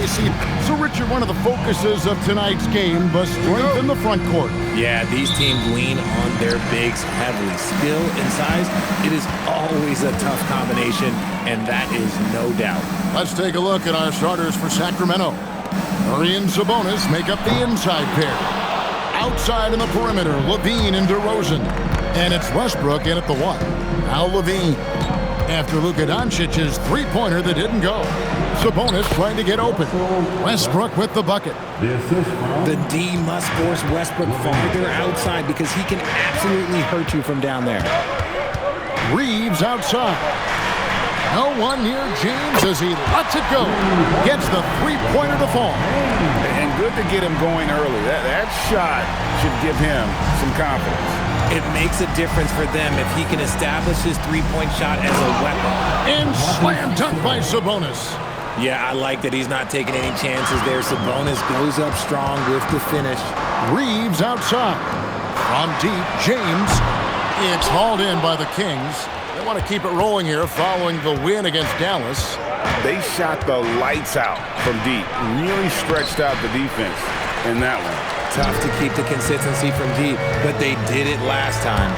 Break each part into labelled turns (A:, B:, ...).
A: see. So, Richard, one of the focuses of tonight's game was strength in the front court.
B: Yeah, these teams lean on their bigs heavily. Skill and size, it is always a tough combination, and that is no doubt.
A: Let's take a look at our starters for Sacramento. Murray and Sabonis make up the inside pair. Outside in the perimeter, LaVine and DeRozan. And it's Westbrook in at the 1. Now LaVine. After Luka Doncic's three-pointer that didn't go. Sabonis trying to get open. Westbrook with the bucket.
B: The D must force Westbrook farther outside because he can absolutely hurt you from down there.
A: Reeves outside. No one near James as he lets it go. Gets the three-pointer to fall.
C: And good to get him going early. That shot should give him some confidence.
B: It makes a difference for them if he can establish his three-point shot as a weapon.
A: And slam dunk by Sabonis.
B: Yeah, I like that he's not taking any chances there. Sabonis goes up strong with the finish.
A: Reeves outside. From deep, James. It's hauled in by the Kings. They want to keep it rolling here following the win against Dallas.
C: They shot the lights out from deep. Really stretched out the defense in that one.
B: Tough to keep the consistency from deep, but they did it last time.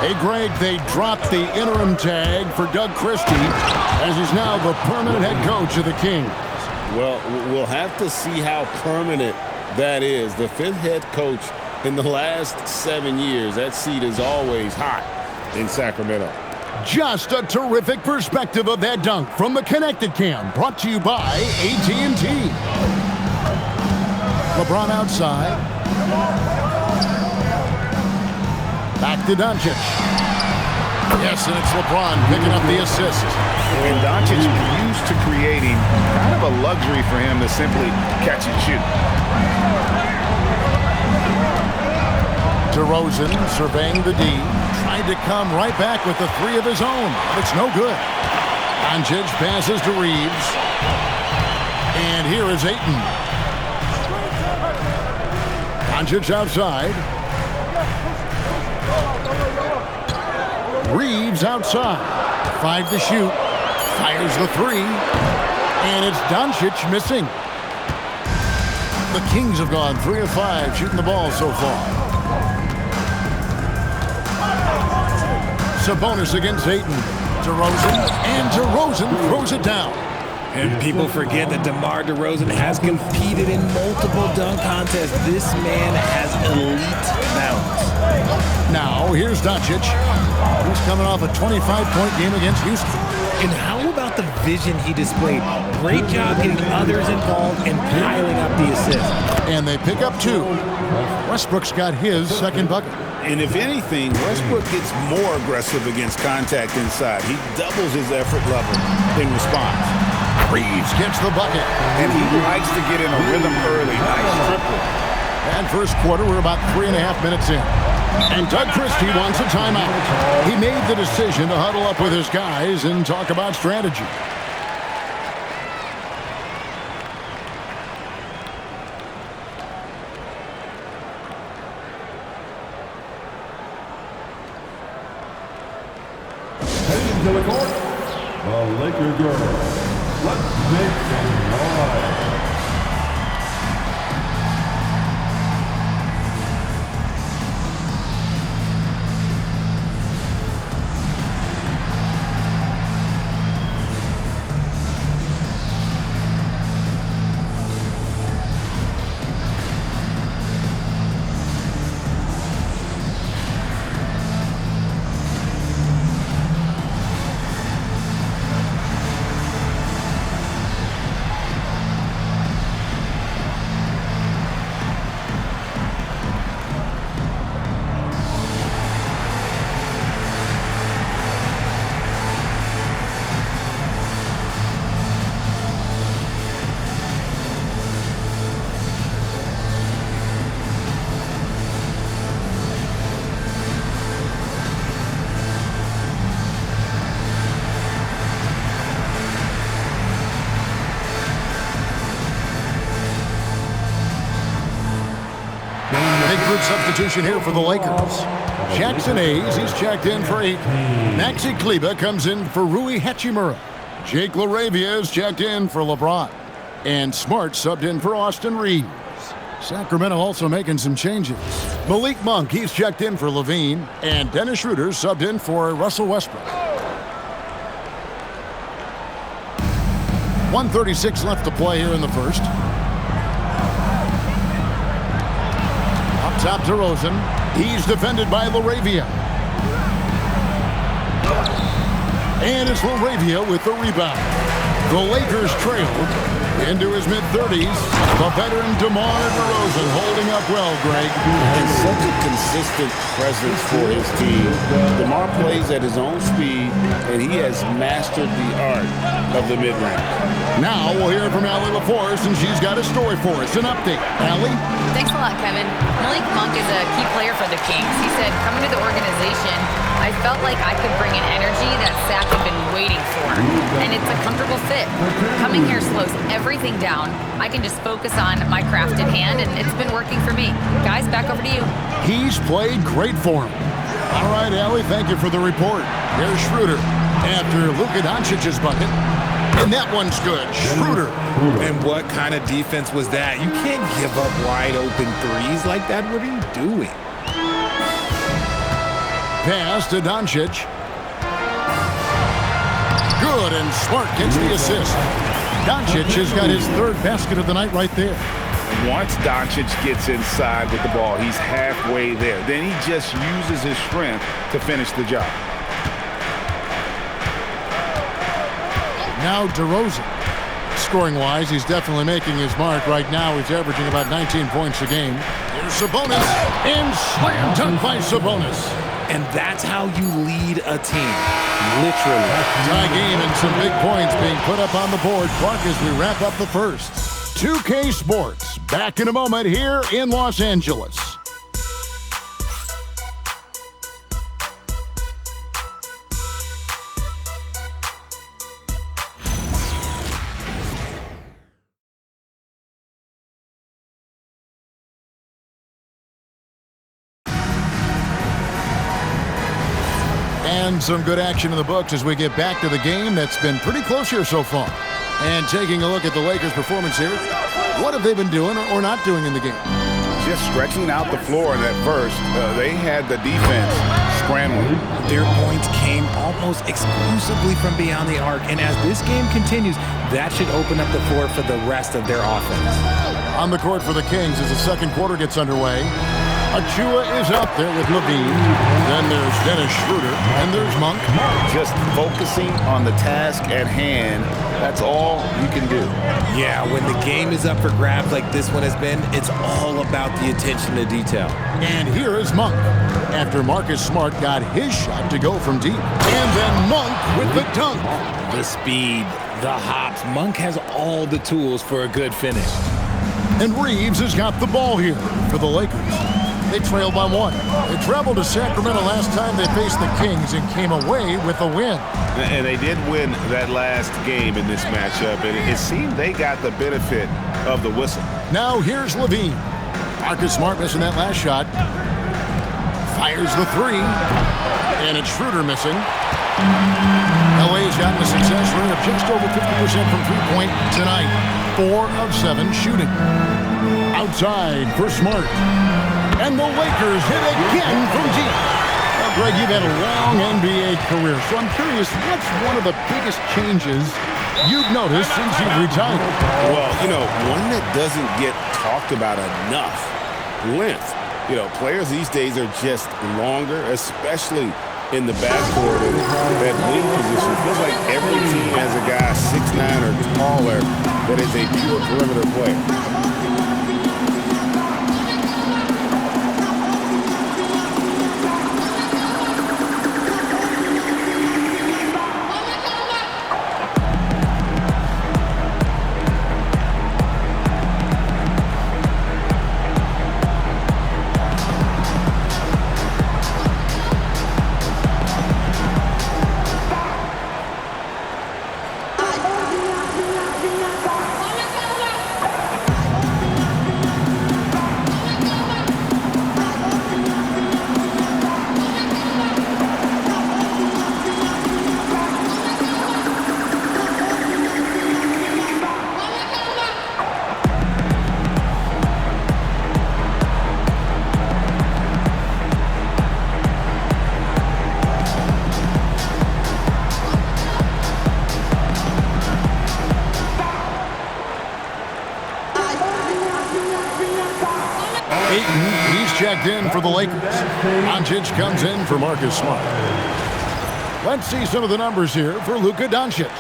A: Hey, Greg, they dropped the interim tag for Doug Christie as he's now the permanent head coach of the Kings.
D: Well, we'll have to see how permanent that is. The fifth head coach in the last 7 years, that seat is always hot in Sacramento.
A: Just a terrific perspective of that dunk from the Connected Cam, brought to you by AT&T. LeBron outside. Back to Doncic. Yes, and it's LeBron picking up the assist.
C: And Doncic used to creating kind of a luxury for him to simply catch and shoot.
A: DeRozan surveying the D. Tried to come right back with the three of his own, but it's no good. Doncic passes to Reeves. And here is Ayton. Doncic outside. Reeves outside. 5 to shoot. Fires the 3. And it's Doncic missing. The Kings have gone 3 of 5 shooting the ball so far. Sabonis against Ayton. DeRozan. And DeRozan throws it down.
B: And people forget that DeMar DeRozan has competed in multiple dunk contests. This man has elite balance.
A: Now, here's Doncic. He's coming off a 25-point game against Houston.
B: And how about the vision he displayed? Great job getting others involved and piling up the assist.
A: And they pick up 2. Westbrook's got his second bucket.
C: And if anything, Westbrook gets more aggressive against contact inside. He doubles his effort level in response.
A: Reeves gets the bucket.
C: And he likes to get in a rhythm early. Nice triple.
A: And first quarter, we're about 3.5 minutes in. And Doug Christie wants a timeout. He made the decision to huddle up with his guys and talk about strategy.
E: Heading to the court, the Laker girls. Let's make some noise.
A: Big group substitution here for the Lakers. Jackson Hayes, he's checked in for 8. Maxi Kleber comes in for Rui Hachimura. Jake LaRavia is checked in for LeBron. And Smart subbed in for Austin Reeves. Sacramento also making some changes. Malik Monk, he's checked in for Levine. And Dennis Schroeder subbed in for Russell Westbrook. 1:36 left to play here in the first. Up top to Rosen. He's defended by LaRavia. And it's LaRavia with the rebound. The Lakers trailed into his mid-30s. The veteran DeMar DeRozan holding up well, Greg.
D: And such a consistent presence for his team. DeMar plays at his own speed, and he has mastered the art of the mid-range.
A: Now we'll hear from Allie LaForce, and she's got a story for us. An update. Allie?
F: Thanks a lot, Kevin. Malik Monk is a key player for the Kings. He said, coming to the organization, I felt like I could bring an energy that Sac had been waiting for. And it's a comfortable fit. Coming here slows everything down. I can just focus on my crafted hand, and it's been working for me. Guys, back over to you.
A: He's played great for him. All right, Allie, thank you for the report. There's Schroeder after Luka Doncic's bucket. And that one's good. Schroeder.
B: And what kind of defense was that? You can't give up wide open threes like that. What are you doing?
A: Pass to Doncic. Good, and Smart gets the assist. Doncic has got his third basket of the night right there.
C: Once Doncic gets inside with the ball, he's halfway there. Then he just uses his strength to finish the job.
A: Now DeRozan. Scoring-wise, he's definitely making his mark. Right now, he's averaging about 19 points a game. Here's Sabonis, and slam dunk by Sabonis.
B: And that's how you lead a team. Literally.
A: Tie game and some big points being put up on the board. Clark, as we wrap up the first. 2K Sports, back in a moment here in Los Angeles. And some good action in the books as we get back to the game that's been pretty close here so far. And taking a look at the Lakers' performance here, what have they been doing or not doing in the game?
C: Just stretching out the floor in that first. They had the defense scrambling.
B: Their points came almost exclusively from beyond the arc. And as this game continues, that should open up the floor for the rest of their offense.
A: On the court for the Kings as the second quarter gets underway. Achua is out there with Levine. Then there's Dennis Schroeder. And there's Monk.
C: Just focusing on the task at hand. That's all you can do.
B: Yeah, when the game is up for grabs like this one has been, it's all about the attention to detail.
A: And here is Monk. After Marcus Smart got his shot to go from deep. And then Monk with the dunk.
B: The speed, the hops. Monk has all the tools for a good finish.
A: And Reeves has got the ball here for the Lakers. They trail by one. They traveled to Sacramento last time they faced the Kings and came away with a win.
C: And they did win that last game in this matchup, and it seemed they got the benefit of the whistle.
A: Now here's Levine. Marcus Smart missing that last shot. Fires the three. And it's Schroeder missing. LA's gotten a success rate of just over 50% from three-point tonight. 4 of 7 shooting. Outside for Smart. And the Lakers hit again from deep. Well, Greg, you've had a long NBA career, so I'm curious, what's one of the biggest changes you've noticed since you've retired?
D: Well, one that doesn't get talked about enough, length. Players these days are just longer, especially in the backcourt and that wing position. It feels like every team has a guy 6'9" or taller that is a pure perimeter player.
A: Ayton, he's checked in for the Lakers. Doncic comes in for Marcus Smart. Let's see some of the numbers here for Luka Doncic.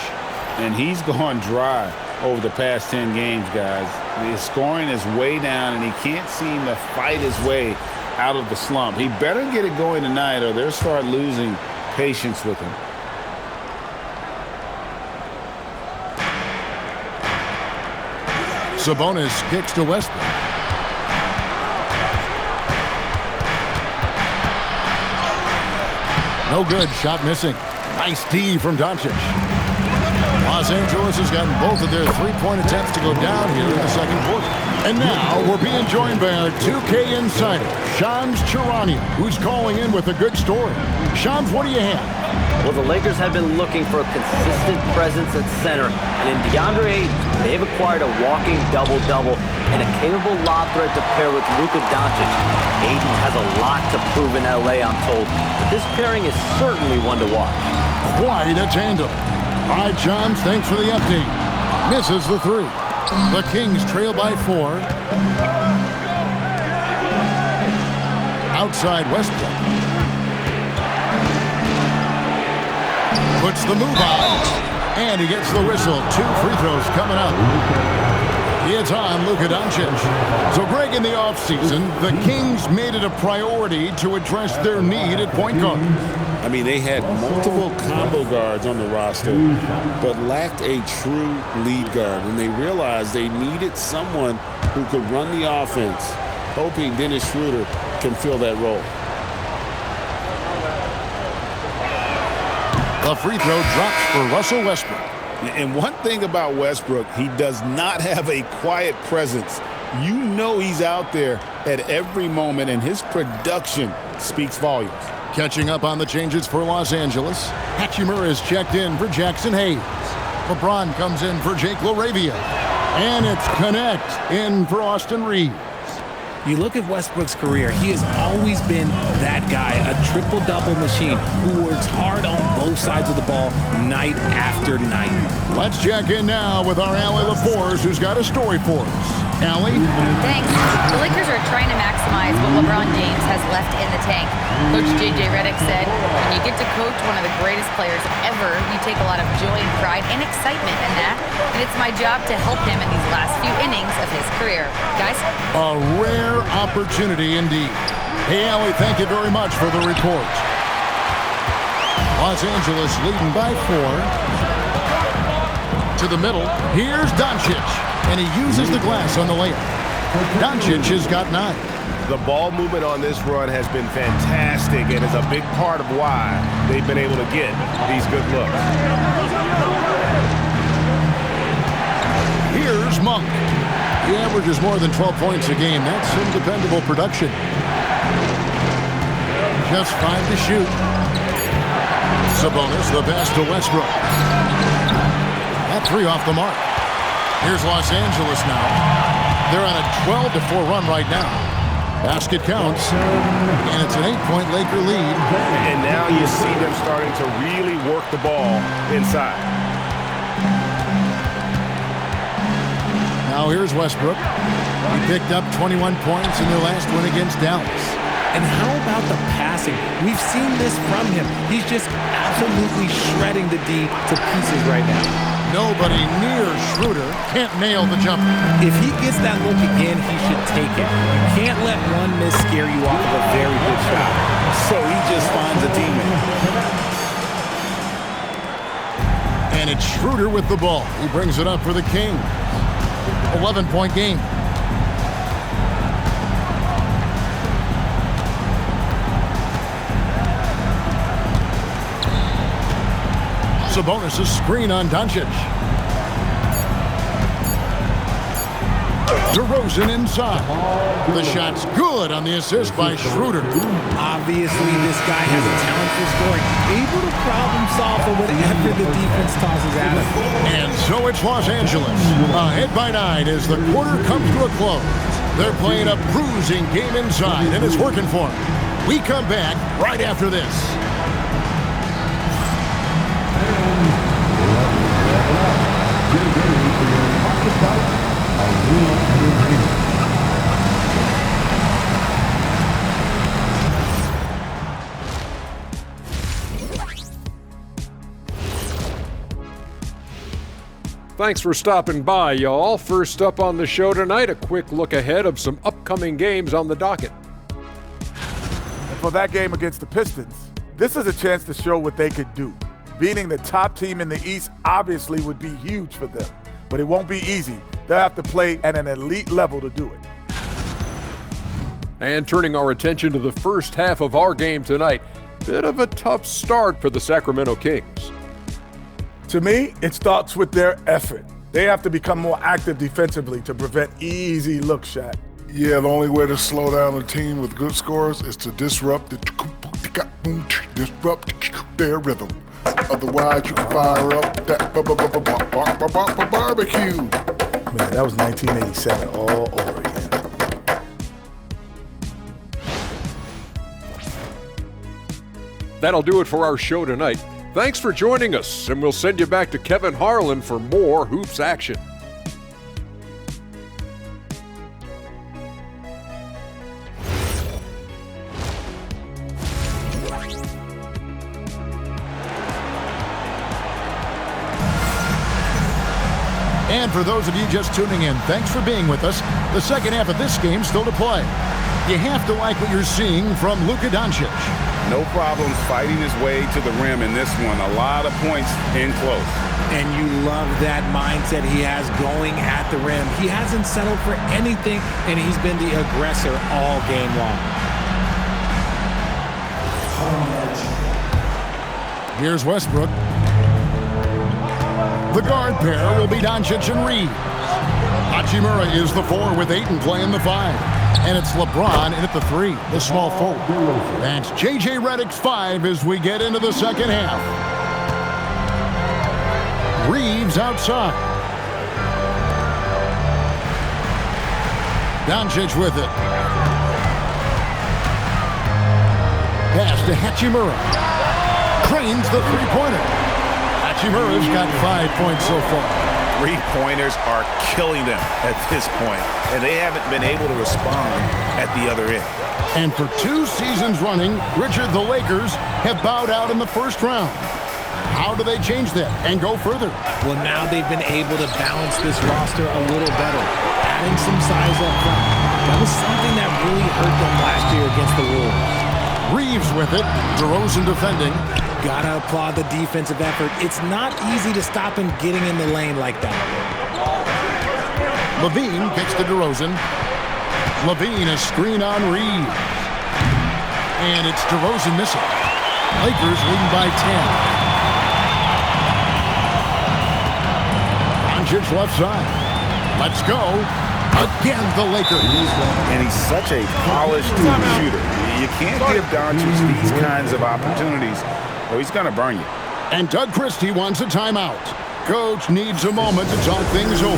C: And he's gone dry over the past 10 games, guys. His scoring is way down, and he can't seem to fight his way out of the slump. He better get it going tonight, or they'll start losing patience with him.
A: Sabonis kicks to Westbrook. No good. Shot missing. Nice D from Doncic. Los Angeles has gotten both of their three-point attempts to go down here in the second quarter. And now we're being joined by our 2K insider, Shams Charania, who's calling in with a good story. Shams, what do you have?
G: Well, the Lakers have been looking for a consistent presence at center, and in DeAndre Ayton, they've acquired a walking double-double and a capable lob threat to pair with Luka Doncic. Ayton has a lot to prove in LA, I'm told, but this pairing is certainly one to watch.
A: Quite a tandem. All right, Shams, thanks for the update. Misses the three. The Kings trail by 4. Outside Westbrook. Puts the move on. And he gets the whistle. 2 free throws coming up. It's on Luka Doncic. So, Greg, in the offseason, the Kings made it a priority to address their need at point guard.
D: I mean, they had multiple combo guards on the roster, but lacked a true lead guard. And they realized they needed someone who could run the offense, hoping Dennis Schroeder can fill that role.
A: The free throw drops for Russell Westbrook.
C: And one thing about Westbrook, he does not have a quiet presence. You know he's out there at every moment, and his production speaks volumes.
A: Catching up on the changes for Los Angeles, Hachimura is checked in for Jackson Hayes. LeBron comes in for Jake LaRavia. And it's Connect in for Austin Reeves.
B: You look at Westbrook's career, he has always been that guy, a triple-double machine who works hard on both sides of the ball night after night.
A: Let's check in now with our Allie LaForce, who's got a story for us. Allie?
F: Thanks. The Lakers are trying to maximize what LeBron James has left in the tank. Coach J.J. Redick said, when you get to coach one of the greatest players ever, you take a lot of joy and pride and excitement in that. And it's my job to help him in these last few innings of his career. Guys?
A: A rare opportunity indeed. Hey, Allie, thank you very much for the report. Los Angeles leading by 4. To the middle. Here's Doncic. And he uses the glass on the layup. Doncic has got 9.
H: The ball movement on this run has been fantastic and is a big part of why they've been able to get these good looks.
A: Here's Monk. He averages more than 12 points a game. That's some dependable production. Just 5 to shoot. Sabonis, the pass to Westbrook. That 3 off the mark. Here's Los Angeles now. They're on a 12-4 run right now. Basket counts, and it's an 8-point Laker lead.
H: And now you see them starting to really work the ball inside.
A: Now here's Westbrook. He picked up 21 points in their last win against Dallas.
B: And how about the passing? We've seen this from him. He's just absolutely shredding the D to pieces right now.
A: Nobody near Schroeder can't nail the jumper.
B: If he gets that look again, he should take it. You can't let one miss scare you off of a very good shot.
C: So he just finds a teammate.
A: And it's Schroeder with the ball. He brings it up for the Kings. 11-point game. Sabonis' screen on Doncic. DeRozan inside. The shot's good on the assist by Schroeder.
B: Obviously, this guy has a talent for scoring, able to problem solve for whatever the defense tosses at him.
A: And so it's Los Angeles, ahead by 9 as the quarter comes to a close. They're playing a bruising game inside, and it's working for them. We come back right after this.
I: Thanks for stopping by, y'all. First up on the show tonight, a quick look ahead of some upcoming games on the docket.
J: And for that game against the Pistons, this is a chance to show what they could do. Beating the top team in the East obviously would be huge for them, but it won't be easy. They'll have to play at an elite level to do it.
I: And turning our attention to the first half of our game tonight, bit of a tough start for the Sacramento Kings.
J: To me, it starts with their effort. They have to become more active defensively to prevent easy look shot.
K: Yeah, the only way to slow down a team with good scores is to disrupt their rhythm. Otherwise, you can fire up that barbecue.
J: Man, that was 1987 all over again.
I: That'll do it for our show tonight. Thanks for joining us, and we'll send you back to Kevin Harlan for more Hoops action.
A: And for those of you just tuning in, thanks for being with us. The second half of this game still to play. You have to like what you're seeing from Luka Doncic.
C: No problems fighting his way to the rim in this one. A lot of points in close.
B: And you love that mindset he has going at the rim. He hasn't settled for anything, and he's been the aggressor all game long.
A: Here's Westbrook. The guard pair will be Doncic and Reeves. Hachimura is the 4 with Ayton playing the 5. And it's LeBron in at the 3, the small forward. That's J.J. Redick's 5 as we get into the second half. Reeves outside. Doncic with it. Pass to Hachimura. Cranes the three-pointer. Hachimura's got 5 points so far.
H: Three-pointers are killing them at this point, and they haven't been able to respond at the other end.
A: And for 2 seasons running, Richard, the Lakers have bowed out in the first round. How do they change that and go further?
B: Well, now they've been able to balance this roster a little better, adding some size up front. That was something that really hurt them last year against the Wolves.
A: Reeves with it, DeRozan defending.
B: Gotta applaud the defensive effort. It's not easy to stop him getting in the lane like that.
A: Levine kicks to DeRozan. Levine a screen on Reeves. And it's DeRozan missing. Lakers leading by 10. Doncic left side. Let's go. Again, the Lakers.
C: And he's such a polished shooter. You can't give Doncic these kinds of opportunities, or he's going to burn you.
A: And Doug Christie wants a timeout. Coach needs a moment to talk things over.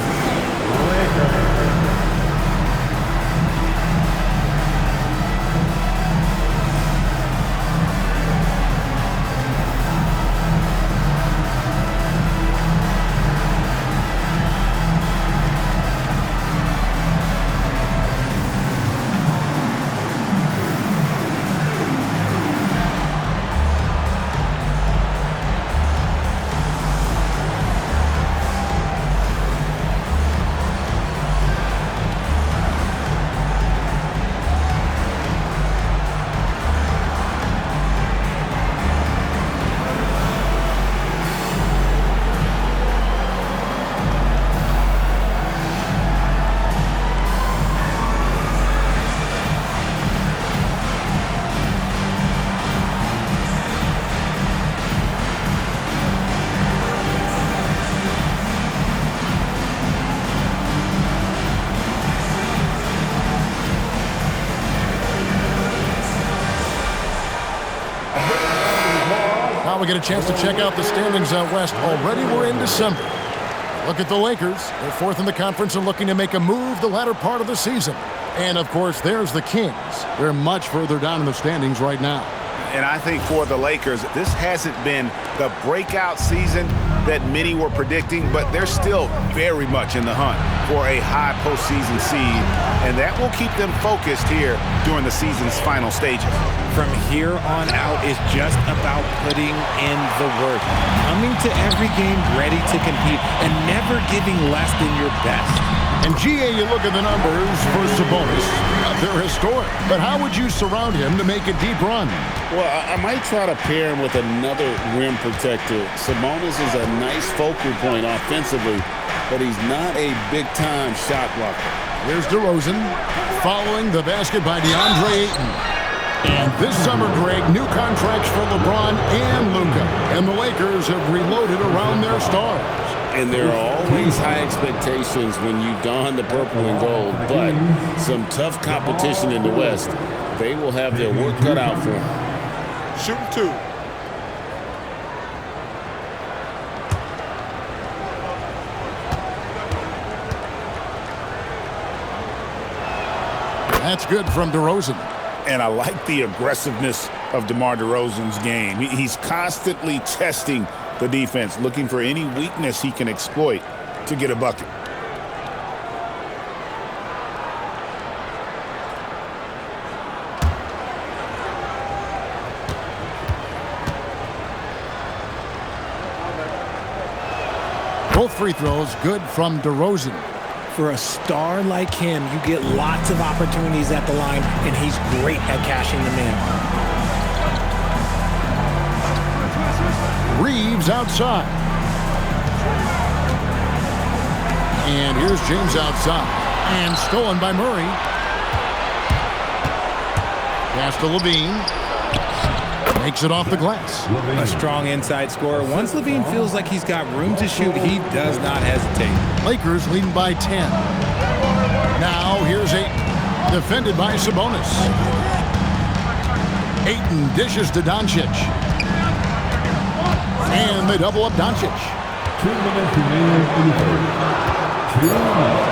A: We get a chance to check out the standings out west. Already we're in December. Look at the Lakers. They're 4th in the conference and looking to make a move the latter part of the season. And, of course, there's the Kings. They're much further down in the standings right now.
C: And I think for the Lakers, this hasn't been the breakout season
H: that many were predicting, but they're still very much in the hunt for a high postseason seed, and that will keep them focused here during the season's final stages.
B: From here on out is just about putting in the work, coming to every game ready to compete, and never giving less than your best.
A: And GA, you look at the numbers for Sabonis. They're historic. But how would you surround him to make a deep run?
D: Well, I might try to pair him with another rim protector. Sabonis is a nice focal point offensively, but he's not a big-time shot blocker.
A: Here's DeRozan following the basket by DeAndre Ayton. And this summer, Greg, new contracts for LeBron and Luka. And the Lakers have reloaded around their stars.
D: And there are always high expectations when you don the purple and gold, but some tough competition in the West. They will have their work cut out for them.
J: Shooting 2.
A: That's good from DeRozan.
C: And I like the aggressiveness of DeMar DeRozan's game. He's constantly testing the defense, looking for any weakness he can exploit to get a bucket.
A: Both free throws good from DeRozan.
B: For a star like him, you get lots of opportunities at the line, and he's great at cashing them in.
A: Reeves outside. And here's James outside. And stolen by Murray. Pass to Levine. Makes it off the glass.
B: A strong inside scorer. Once Levine feels like he's got room to shoot, he does not hesitate.
A: Lakers leading by 10. Now here's Ayton. Defended by Sabonis. Ayton dishes to Doncic. And they double up Doncic.
E: 2 minutes remaining in the third.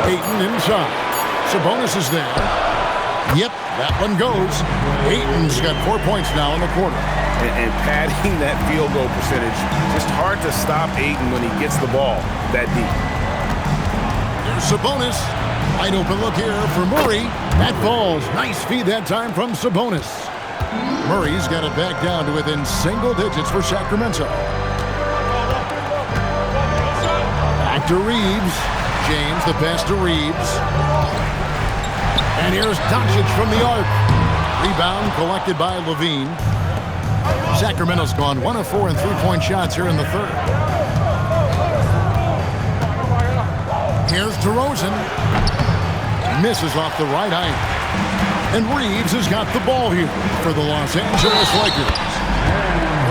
A: Ayton inside. Sabonis is there. Yep, that one goes. Ayton's got 4 points now in the quarter.
H: And padding that field goal percentage, just hard to stop Ayton when he gets the ball that deep.
A: There's Sabonis. Wide open look here for Murray. That falls. Nice feed that time from Sabonis. Murray's got it back down to within single digits for Sacramento. Back to Reeves. James, the pass to Reeves. And here's Doncic from the arc. Rebound collected by Levine. Sacramento's gone 1 of 4 in three-point shots here in the third. Here's DeRozan. Misses off the right eye. And Reeves has got the ball here for the Los Angeles Lakers.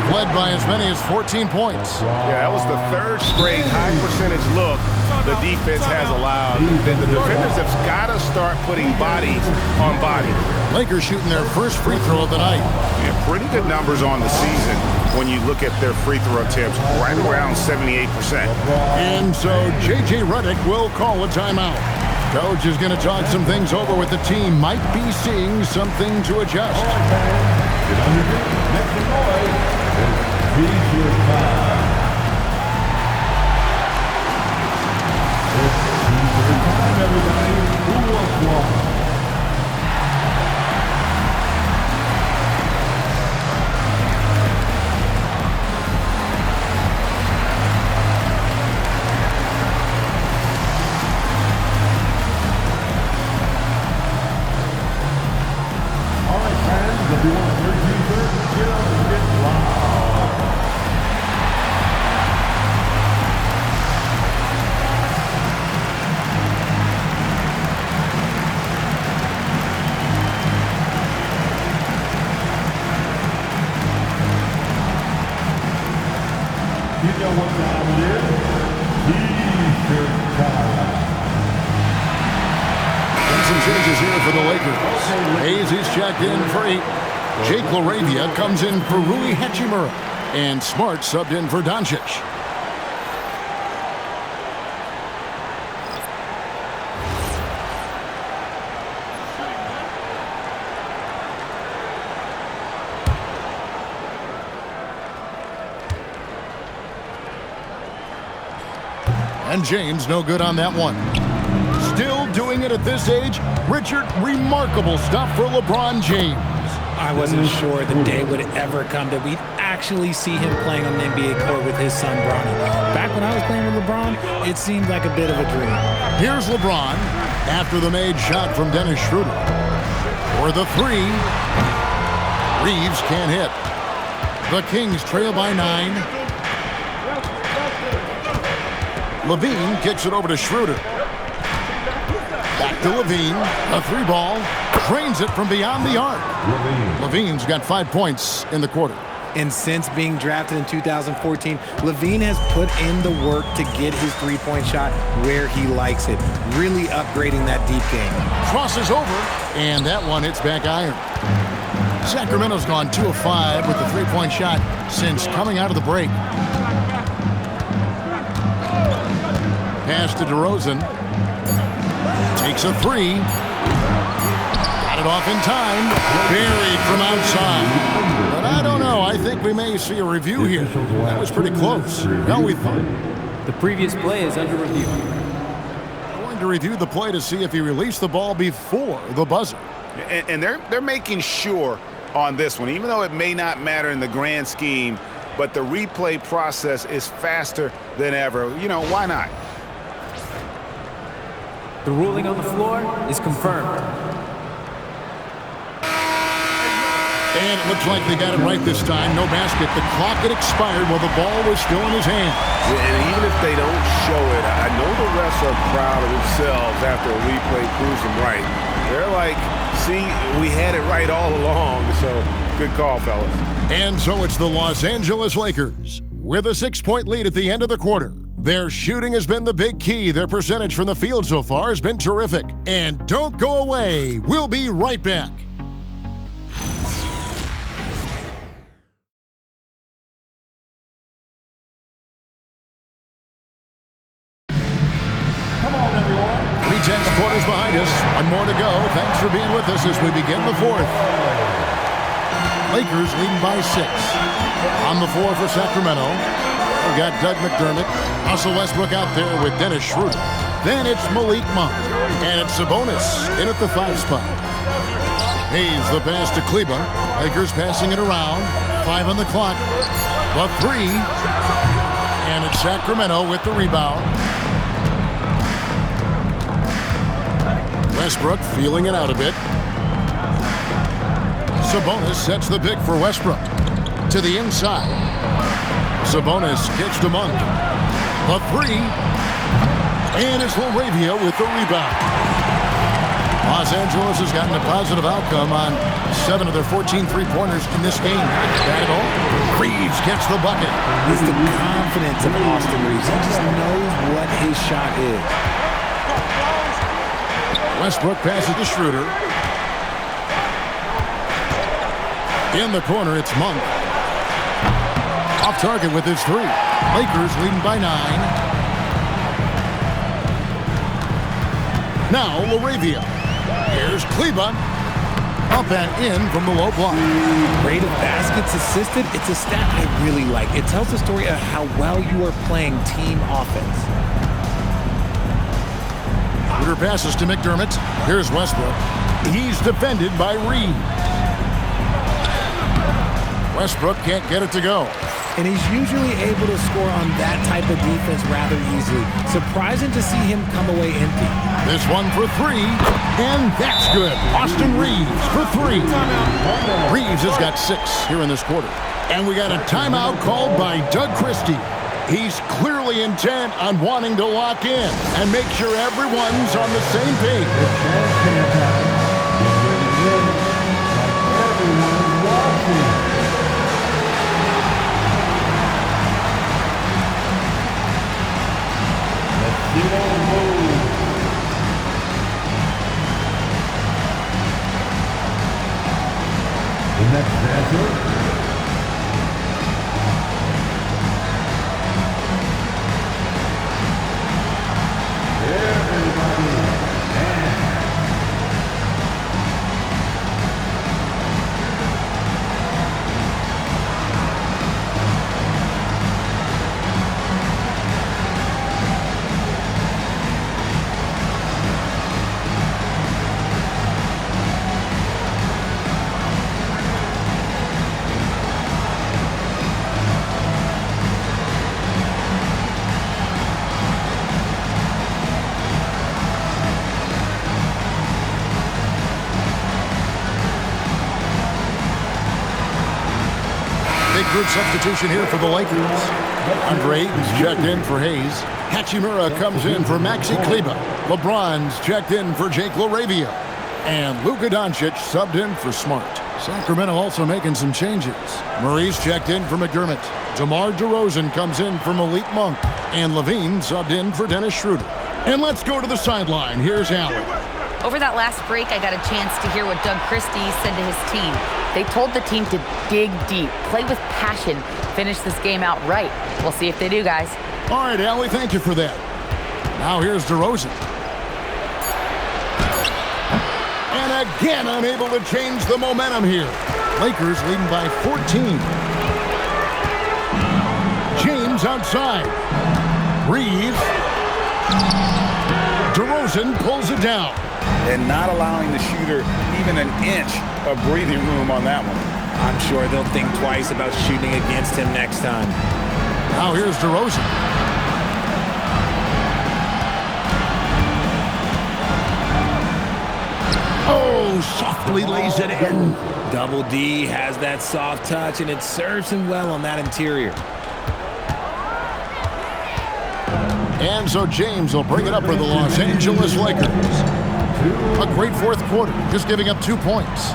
A: Led by as many as 14 points.
H: Yeah, that was the third straight high percentage look the defense has allowed. The defenders have got to start putting body on body.
A: Lakers shooting their first free throw of the night.
H: Yeah, pretty good numbers on the season when you look at their free throw attempts, right around 78%.
A: And so J.J. Redick will call a timeout. Coach is going to talk some things over with the team. Might be seeing something to adjust. Some changes here for the Lakers. Hayes is checked in for 8. Jake LaRavia comes in for Rui Hachimura. And Smart subbed in for Doncic. And James no good on that one. Still doing it at this age. Richard, remarkable stuff for LeBron James.
B: I wasn't sure the day would ever come that we'd actually see him playing on an NBA court with his son, Bronny. Back when I was playing with LeBron, it seemed like a bit of a dream.
A: Here's LeBron after the made shot from Dennis Schroeder. For the three. Reeves can't hit. The Kings trail by 9. Levine kicks it over to Schroeder. Back to Levine. A 3-ball. Drains it from beyond the arc. Levine's got 5 points in the quarter.
B: And since being drafted in 2014, Levine has put in the work to get his three-point shot where he likes it, really upgrading that deep game.
A: Crosses over, and that one hits back iron. Sacramento's gone 2 of 5 with the three-point shot since coming out of the break. Pass to DeRozan. Takes a 3. Got it off in time. Buried from outside. But I don't know. I think we may see a review here. That was pretty close. No, we thought.
L: The previous play is under review.
A: Going to review the play to see if he released the ball before the buzzer.
H: And they're making sure on this one, even though it may not matter in the grand scheme, but the replay process is faster than ever. You know, why not?
L: The ruling on the floor is confirmed.
A: And it looks like they got it right this time. No basket. The clock had expired while the ball was still in his hand.
D: And even if they don't show it, I know the refs are proud of themselves after a replay proves them right. They're like, see, we had it right all along. So good call, fellas.
A: And so it's the Los Angeles Lakers with a 6-point lead at the end of the quarter. Their shooting has been the big key. Their percentage from the field so far has been terrific. And don't go away. We'll be right back. Quarters behind us. One more to go. Thanks for being with us as we begin the fourth. Lakers leading by 6. On the floor for Sacramento, we got Doug McDermott, Russell Westbrook out there with Dennis Schroeder. Then it's Malik Monk, and it's Sabonis in at the 5 spot. Hayes the pass to Kleber. Lakers passing it around. 5 on the clock. The 3, and it's Sacramento with the rebound. Westbrook feeling it out a bit. Sabonis sets the pick for Westbrook. To the inside. Sabonis kicks to Monk. A 3. And it's LaRavia with the rebound. Los Angeles has gotten a positive outcome on 7 of their 14 three-pointers in this game. That at all. Reeves gets the bucket.
B: It's the confidence of Austin Reeves. He just knows what his shot is.
A: Westbrook passes to Schroeder. In the corner, it's Monk. Off target with his 3. Lakers leading by 9. Now LaRavia. Here's Kleber. Up and in from the low block.
B: Rate of baskets assisted, it's a stat I really like. It tells the story of how well you are playing team offense.
A: Schroeder passes to McDermott. Here's Westbrook. He's defended by Reed. Westbrook can't get it to go.
B: And he's usually able to score on that type of defense rather easily. Surprising to see him come away empty.
A: This one for 3, and that's good. Austin Reeves for 3. Reeves has got 6 here in this quarter. And we got a timeout called by Doug Christie. He's clearly intent on wanting to lock in and make sure everyone's on the same page.
E: The next answer.
A: third substitution here for the Lakers. Andre Ayton's checked in for Hayes. Hachimura comes in for Maxi Kleber. LeBron's checked in for Jake LaRavia. And Luka Doncic subbed in for Smart. Sacramento also making some changes. Murray's checked in for McDermott. DeMar DeRozan comes in for Malik Monk. And Levine subbed in for Dennis Schroeder. And let's go to the sideline. Here's Allen.
F: Over that last break, I got a chance to hear what Doug Christie said to his team. They told the team to dig deep, play with passion, finish this game out right. We'll see if they do, guys.
A: All right, Allie, thank you for that. Now here's DeRozan. And again, unable to change the momentum here. Lakers leading by 14. James outside. Reeves. DeRozan pulls it down.
C: And not allowing the shooter even an inch of breathing room on that one.
B: I'm sure they'll think twice about shooting against him next time.
A: Now here's DeRozan. Oh, softly lays it in.
B: Double D has that soft touch, and it serves him well on that interior.
A: And so James will bring it up for the Los Angeles Lakers. A great fourth quarter, just giving up 2 points.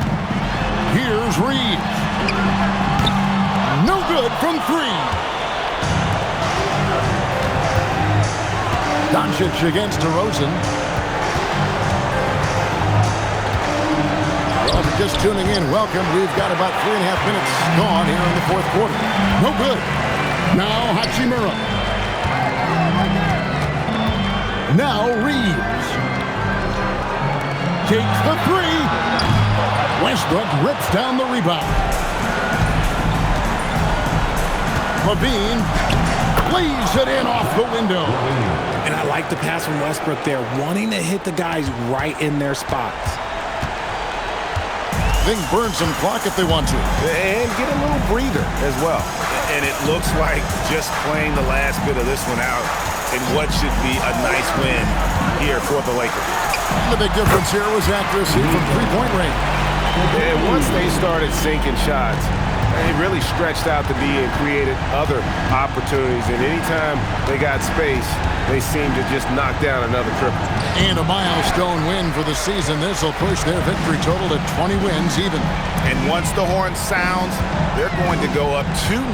A: Here's Reeves. No good from three. Doncic against DeRozan. Well, if you're just tuning in, welcome. We've got about 3.5 minutes gone here in the fourth quarter. No good. Now Hachimura. Now Reeves. Takes the three. Westbrook rips down the rebound. Levine leaves it in off the window.
B: And I like the pass from Westbrook there, wanting to hit the guys right in their spots.
A: They can burn some clock if they want to.
H: And get a little breather as well. And it looks like just playing the last bit of this one out in what should be a nice win here for the Lakers.
A: The big difference here was accuracy from three-point range.
H: And once they started sinking shots, they really stretched out the D and created other opportunities. And anytime they got space, they seemed to just knock down another triple.
A: And a milestone win for the season. This will push their victory total to 20 wins even.
H: And once the horn sounds, they're going to go up 2-0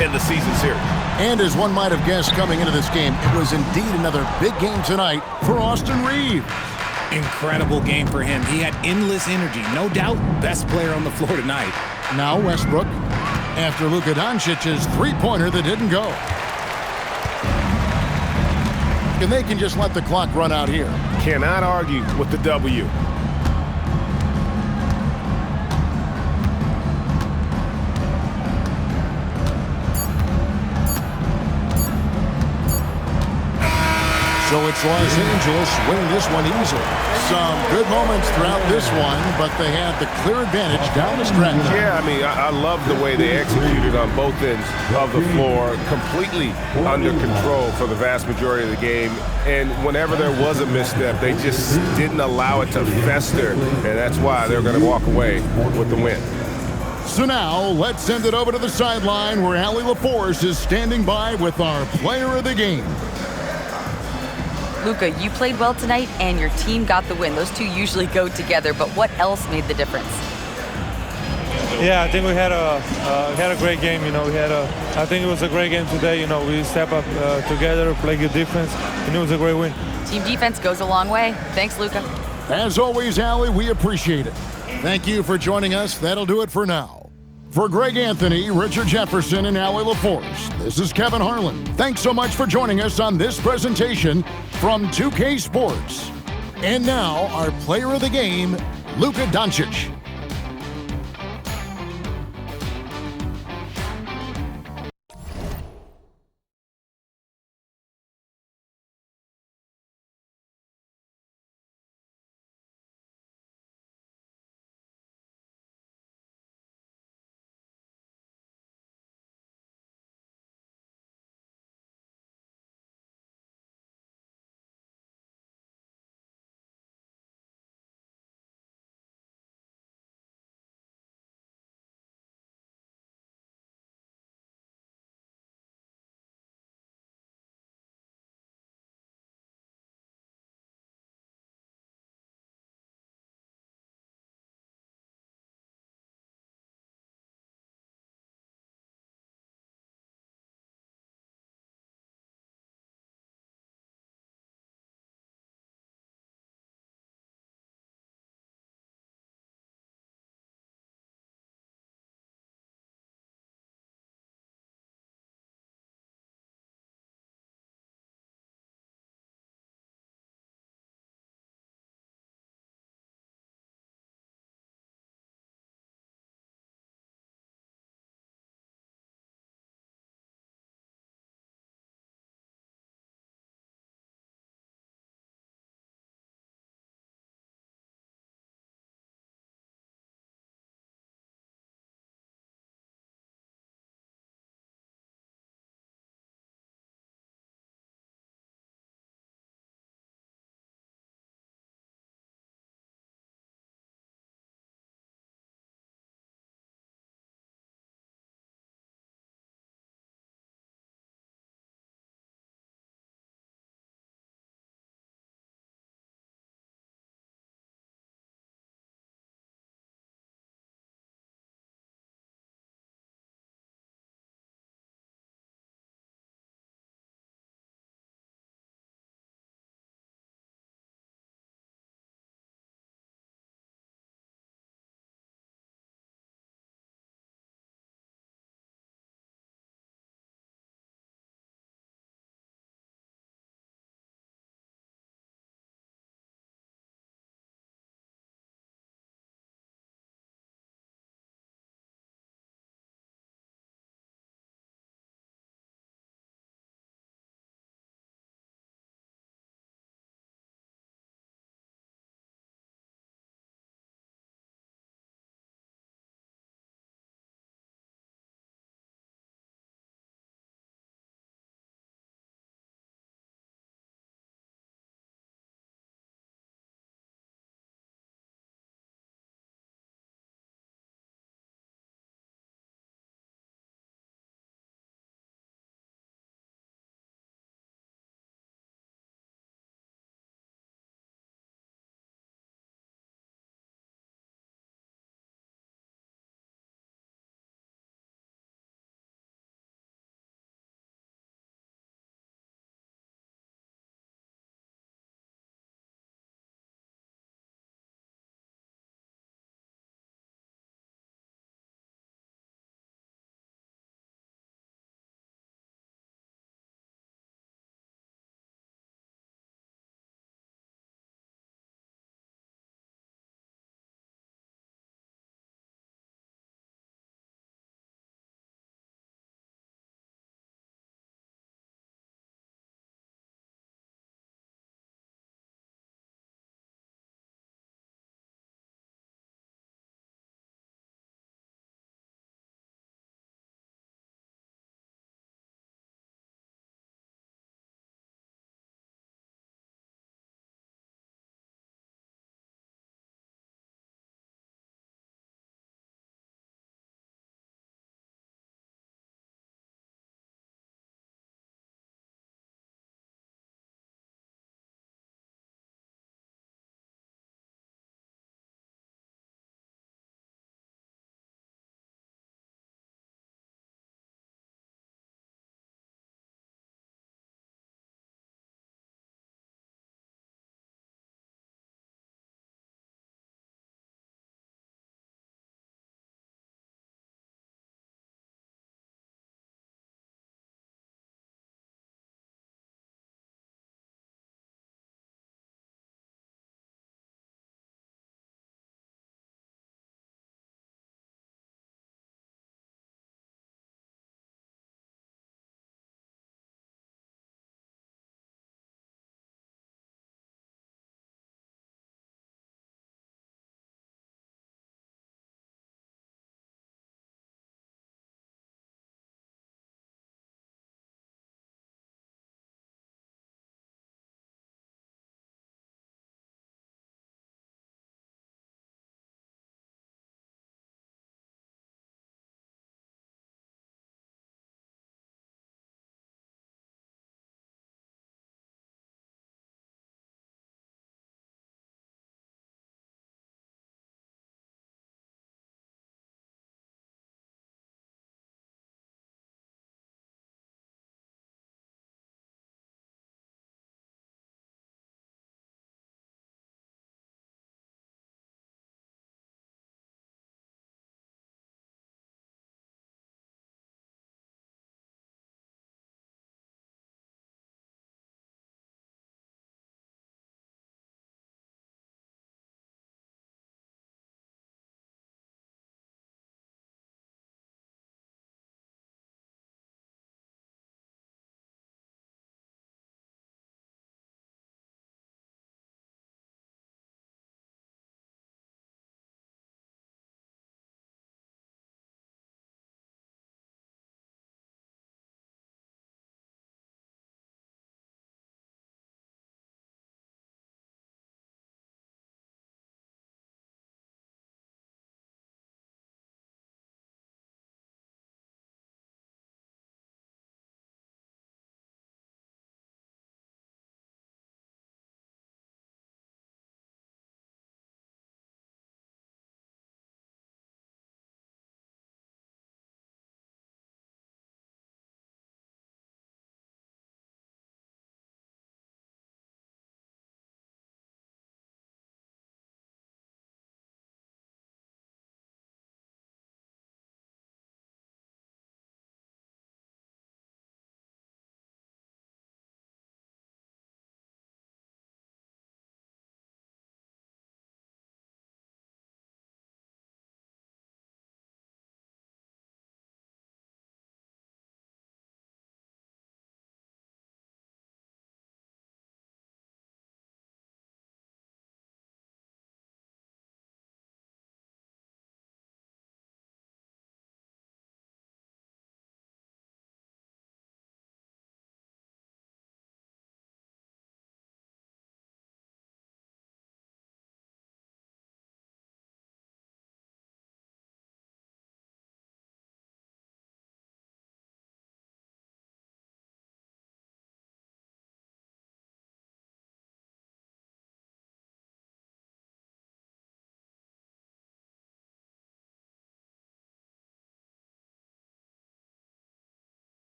H: in the season series.
A: And as one might have guessed coming into this game, it was indeed another big game tonight for Austin Reeves.
B: Incredible game for him. He had endless energy. No doubt, best player on the floor tonight.
A: Now Westbrook, after Luka Doncic's three-pointer that didn't go. And they can just let the clock run out here.
H: Cannot argue with the W.
A: So it's Los Angeles winning this one easily. Some good moments throughout this one, but they had the clear advantage down the stretch.
H: Yeah, I mean, I love the way they executed on both ends of the floor, completely under control for the vast majority of the game. And whenever there was a misstep, they just didn't allow it to fester, and that's why they're going to walk away with the win.
A: So now, let's send it over to the sideline where Allie LaForce is standing by with our player of the game.
F: Luka, you played well tonight, and your team got the win. Those two usually go together, but what else made the difference?
M: Yeah, I think we had a great game. You know, I think it was a great game today. You know, we step up together, play good defense, and it was a great win.
F: Team defense goes a long way. Thanks, Luka.
A: As always, Allie, we appreciate it. Thank you for joining us. That'll do it for now. For Greg Anthony, Richard Jefferson, and Allie LaForce, this is Kevin Harlan. Thanks so much for joining us on this presentation from 2K Sports. And now, our player of the game, Luka Doncic.